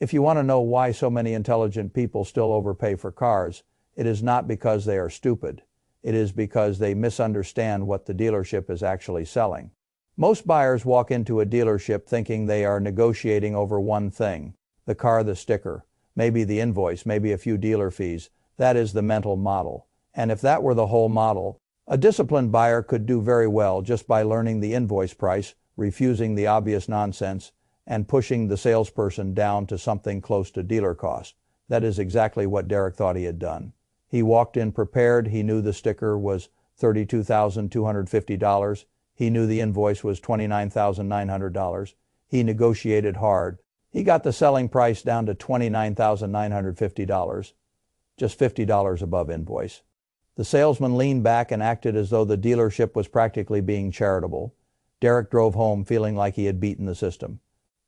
If you want to know why so many intelligent people still overpay for cars, it is not because they are stupid. It is because they misunderstand what the dealership is actually selling. Most buyers walk into a dealership thinking they are negotiating over one thing: the car, the sticker, maybe the invoice, maybe a few dealer fees. That is the mental model. And if that were the whole model, a disciplined buyer could do very well just by learning the invoice price, refusing the obvious nonsense, and pushing the salesperson down to something close to dealer cost. That is exactly what Derek thought he had done. He walked in prepared. He knew the sticker was $32,250. He knew the invoice was $29,900. He negotiated hard. He got the selling price down to $29,950, just $50 above invoice. The salesman leaned back and acted as though the dealership was practically being charitable. Derek drove home feeling like he had beaten the system.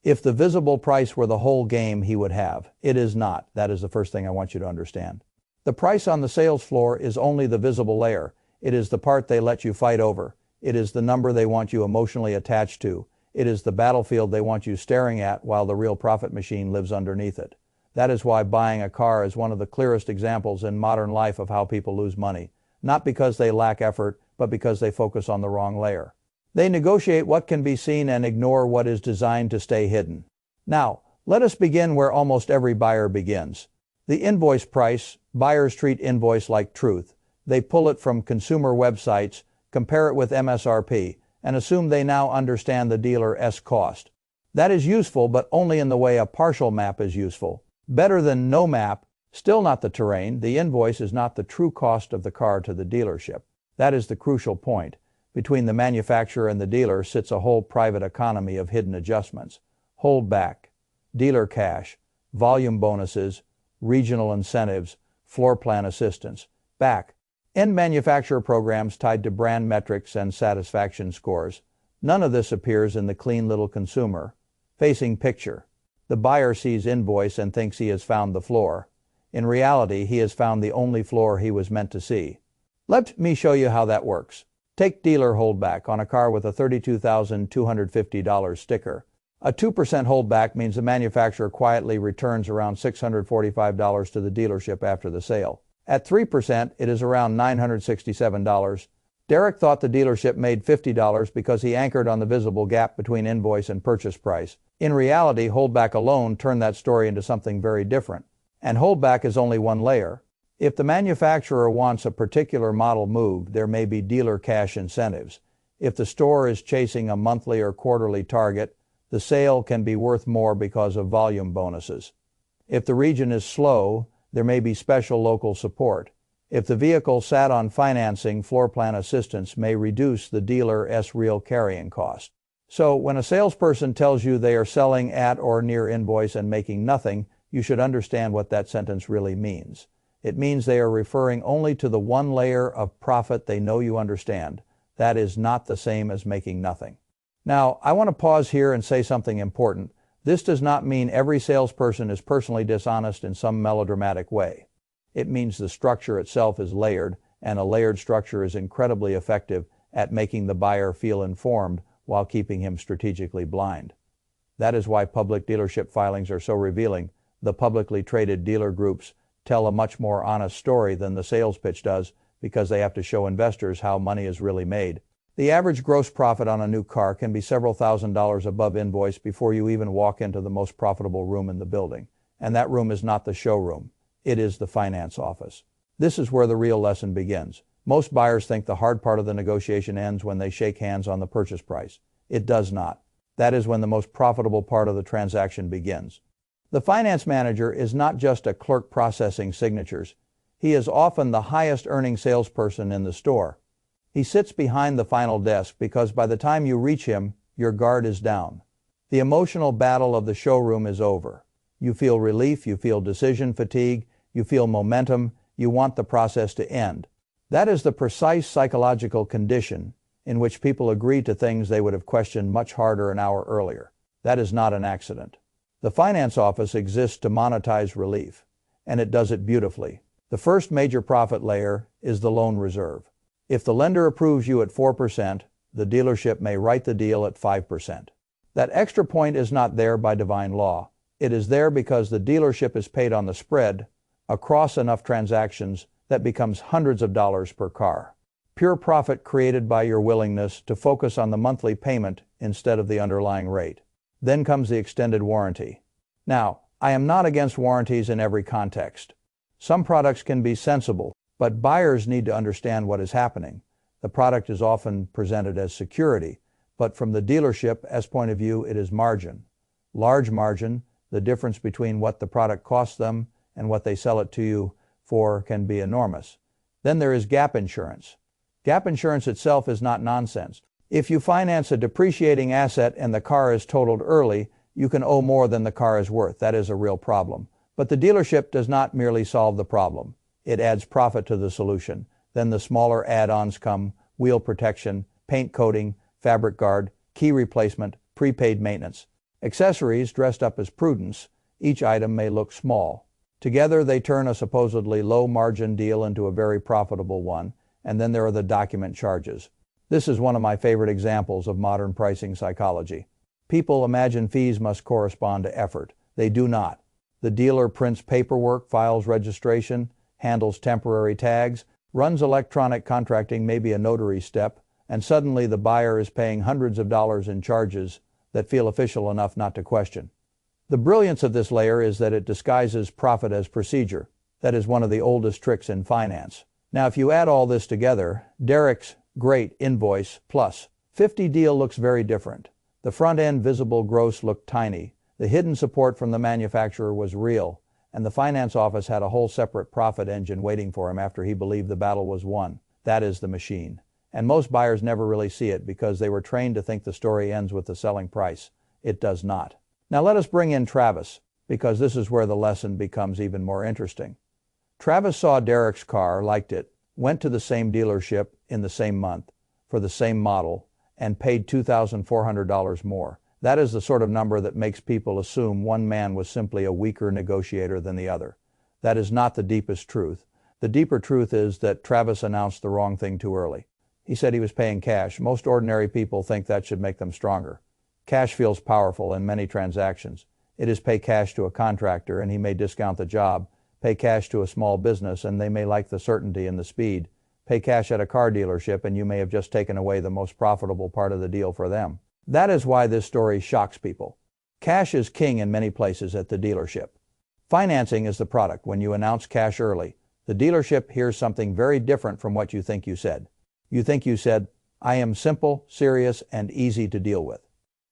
If the visible price were the whole game, he would have. It is not. That is the first thing I want you to understand. The price on the sales floor is only the visible layer. It is the part they let you fight over. It is the number they want you emotionally attached to. It is the battlefield they want you staring at while the real profit machine lives underneath it. That is why buying a car is one of the clearest examples in modern life of how people lose money. Not because they lack effort, but because they focus on the wrong layer. They negotiate what can be seen and ignore what is designed to stay hidden. Now, let us begin where almost every buyer begins. The invoice price. Buyers treat invoice like truth. They pull it from consumer websites, compare it with MSRP, and assume they now understand the dealer's cost. That is useful, but only in the way a partial map is useful. Better than no map, still not the terrain. The invoice is not the true cost of the car to the dealership. That is the crucial point. Between the manufacturer and the dealer sits a whole private economy of hidden adjustments. Holdback, dealer cash, volume bonuses, regional incentives, floor plan assistance, end manufacturer programs tied to brand metrics and satisfaction scores. None of this appears in the clean little consumer facing picture. The buyer sees invoice and thinks he has found the floor. In reality, he has found the only floor he was meant to see. Let me show you how that works. Take dealer holdback on a car with a $32,250 sticker. A 2% holdback means the manufacturer quietly returns around $645 to the dealership after the sale. At 3%, it is around $967. Derek thought the dealership made $50 because he anchored on the visible gap between invoice and purchase price. In reality, holdback alone turned that story into something very different. And holdback is only one layer. If the manufacturer wants a particular model moved, there may be dealer cash incentives. If the store is chasing a monthly or quarterly target, the sale can be worth more because of volume bonuses. If the region is slow, there may be special local support. If the vehicle sat on financing, floor plan assistance may reduce the dealer's real carrying cost. So when a salesperson tells you they are selling at or near invoice and making nothing, you should understand what that sentence really means. It means they are referring only to the one layer of profit they know you understand. That is not the same as making nothing. Now, I want to pause here and say something important. This does not mean every salesperson is personally dishonest in some melodramatic way. It means the structure itself is layered, and a layered structure is incredibly effective at making the buyer feel informed while keeping him strategically blind. That is why public dealership filings are so revealing. The publicly traded dealer groups tell a much more honest story than the sales pitch does because they have to show investors how money is really made. The average gross profit on a new car can be several $1,000s above invoice before you even walk into the most profitable room in the building. And that room is not the showroom. It is the finance office. This is where the real lesson begins. Most buyers think the hard part of the negotiation ends when they shake hands on the purchase price. It does not. That is when the most profitable part of the transaction begins. The finance manager is not just a clerk processing signatures. He is often the highest earning salesperson in the store. He sits behind the final desk because by the time you reach him, your guard is down. The emotional battle of the showroom is over. You feel relief, you feel decision fatigue, you feel momentum, you want the process to end. That is the precise psychological condition in which people agree to things they would have questioned much harder an hour earlier. That is not an accident. The finance office exists to monetize relief, and it does it beautifully. The first major profit layer is the loan reserve. If the lender approves you at 4%, the dealership may write the deal at 5%. That extra point is not there by divine law. It is there because the dealership is paid on the spread across enough transactions that becomes hundreds of dollars per car. Pure profit created by your willingness to focus on the monthly payment instead of the underlying rate. Then comes the extended warranty. Now, I am not against warranties in every context. Some products can be sensible, but buyers need to understand what is happening. The product is often presented as security, but from the dealership's point of view, it is margin. Large margin, the difference between what the product costs them and what they sell it to you for, can be enormous. Then there is gap insurance. Gap insurance itself is not nonsense. If you finance a depreciating asset and the car is totaled early, you can owe more than the car is worth. That is a real problem. But the dealership does not merely solve the problem. It adds profit to the solution. Then the smaller add-ons come: wheel protection, paint coating, fabric guard, key replacement, prepaid maintenance. Accessories dressed up as prudence. Each item may look small. Together they turn a supposedly low-margin deal into a very profitable one. And then there are the document charges. This is one of my favorite examples of modern pricing psychology. People imagine fees must correspond to effort. They do not. The dealer prints paperwork, files registration, handles temporary tags, runs electronic contracting, maybe a notary step, and suddenly the buyer is paying hundreds of dollars in charges that feel official enough not to question. The brilliance of this layer is that it disguises profit as procedure. That is one of the oldest tricks in finance. Now, if you add all this together, Derek's great invoice plus 50 deal looks very different. The front-end visible gross looked tiny. The hidden support from the manufacturer was real, and the finance office had a whole separate profit engine waiting for him after he believed the battle was won. That is the machine. And most buyers never really see it because they were trained to think the story ends with the selling price. It does not. Now let us bring in Travis, because this is where the lesson becomes even more interesting. Travis saw Derek's car, liked it, went to the same dealership in the same month for the same model, and paid $2,400 more. That is the sort of number that makes people assume one man was simply a weaker negotiator than the other. That is not the deepest truth. The deeper truth is that Travis announced the wrong thing too early. He said he was paying cash. Most ordinary people think that should make them stronger. Cash feels powerful in many transactions. It is pay cash to a contractor and he may discount the job. Pay cash to a small business and they may like the certainty and the speed. Pay cash at a car dealership and you may have just taken away the most profitable part of the deal for them. That is why this story shocks people. Cash is king in many places at the dealership. Financing is the product. When you announce cash early, the dealership hears something very different from what you think you said. You think you said, "I am simple, serious, and easy to deal with."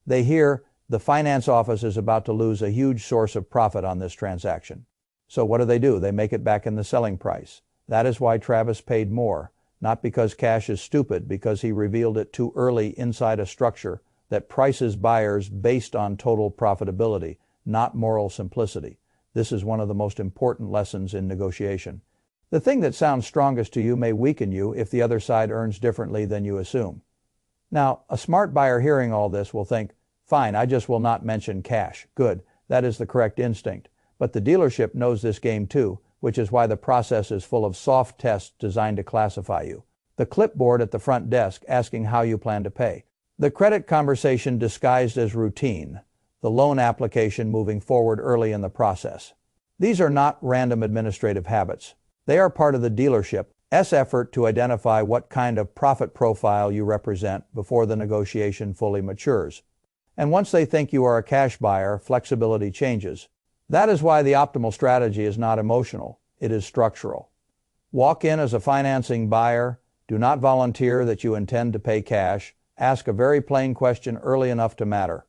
They hear, "The finance office is about to lose a huge source of profit on this transaction." So what do? They make it back in the selling price. That is why Travis paid more, not because cash is stupid, because he revealed it too early inside a structure that prices buyers based on total profitability, not moral simplicity. This is one of the most important lessons in negotiation. The thing that sounds strongest to you may weaken you if the other side earns differently than you assume. Now, a smart buyer hearing all this will think, "Fine, I just will not mention cash." Good, that is the correct instinct. But the dealership knows this game too, which is why the process is full of soft tests designed to classify you. The clipboard at the front desk asking how you plan to pay. The credit conversation disguised as routine. The loan application moving forward early in the process. These are not random administrative habits. They are part of the dealership's effort to identify what kind of profit profile you represent before the negotiation fully matures. And once they think you are a cash buyer, flexibility changes. That is why the optimal strategy is not emotional, it is structural. Walk in as a financing buyer, do not volunteer that you intend to pay cash, ask a very plain question early enough to matter.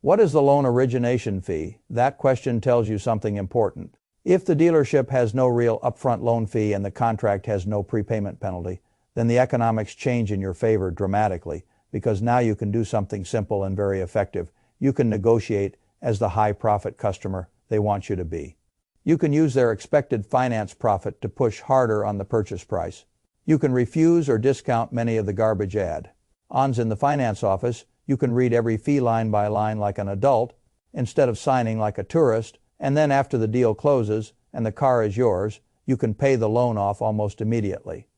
What is the loan origination fee? That question tells you something important. If the dealership has no real upfront loan fee and the contract has no prepayment penalty, then the economics change in your favor dramatically, because now you can do something simple and very effective. You can negotiate as the high-profit customer they want you to be. You can use their expected finance profit to push harder on the purchase price. You can refuse or discount many of the garbage add-ons in the finance office. You can read every fee line by line like an adult, instead of signing like a tourist, and then after the deal closes and the car is yours, you can pay the loan off almost immediately.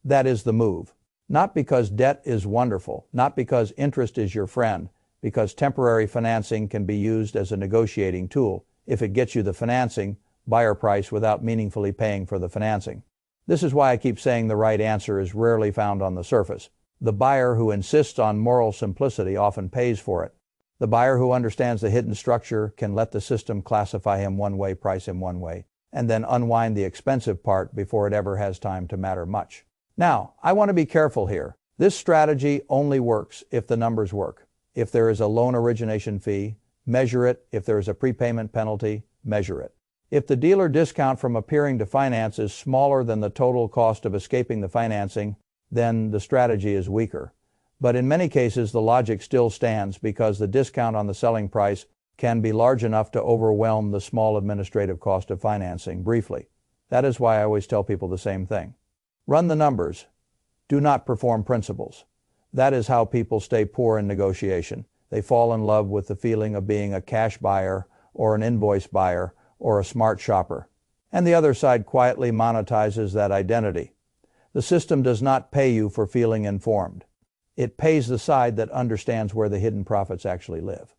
That is the move. Not because debt is wonderful, not because interest is your friend, because temporary financing can be used as a negotiating tool. if it gets you the financing, buyer price without meaningfully paying for the financing. This is why I keep saying the right answer is rarely found on the surface. The buyer who insists on moral simplicity often pays for it. The buyer who understands the hidden structure can let the system classify him one way, price him one way, and then unwind the expensive part before it ever has time to matter much. Now, I want to be careful here. This strategy only works if the numbers work. If there is a loan origination fee, measure it. If there is a prepayment penalty, measure it. If the dealer discount from appearing to finance is smaller than the total cost of escaping the financing, then the strategy is weaker. But in many cases, the logic still stands because the discount on the selling price can be large enough to overwhelm the small administrative cost of financing. Briefly, that is why I always tell people the same thing. Run the numbers. Do not perform principles. That is how people stay poor in negotiation. They fall in love with the feeling of being a cash buyer or an invoice buyer or a smart shopper. And the other side quietly monetizes that identity. The system does not pay you for feeling informed. It pays the side that understands where the hidden profits actually live.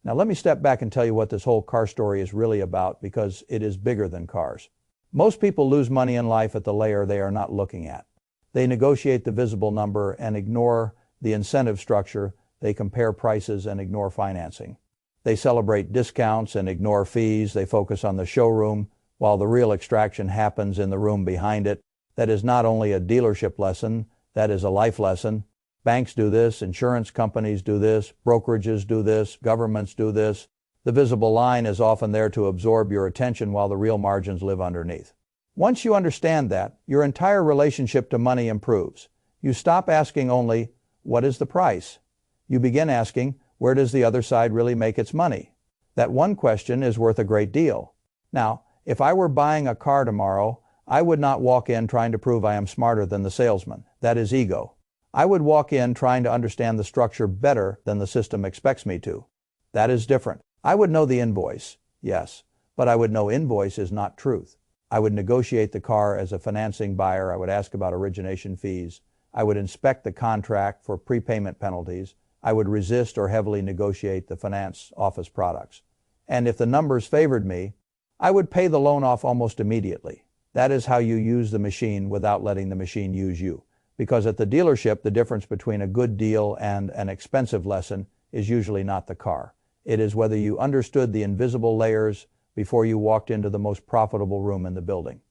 Now let me step back and tell you what this whole car story is really about, because it is bigger than cars. Most people lose money in life at the layer they are not looking at. They negotiate the visible number and ignore the incentive structure. They compare prices and ignore financing. They celebrate discounts and ignore fees. They focus on the showroom while the real extraction happens in the room behind it. That is not only a dealership lesson, that is a life lesson. Banks do this, insurance companies do this, brokerages do this, governments do this. The visible line is often there to absorb your attention while the real margins live underneath. Once you understand that, your entire relationship to money improves. You stop asking only, what is the price? You begin asking, where does the other side really make its money? That one question is worth a great deal. Now, if I were buying a car tomorrow, I would not walk in trying to prove I am smarter than the salesman. That is ego. I would walk in trying to understand the structure better than the system expects me to. That is different. I would know the invoice, yes, but I would know invoice is not truth. I would negotiate the car as a financing buyer. I would ask about origination fees. I would inspect the contract for prepayment penalties. I would resist or heavily negotiate the finance office products. And if the numbers favored me, I would pay the loan off almost immediately. That is how you use the machine without letting the machine use you. Because at the dealership, the difference between a good deal and an expensive lesson is usually not the car. It is whether you understood the invisible layers before you walked into the most profitable room in the building.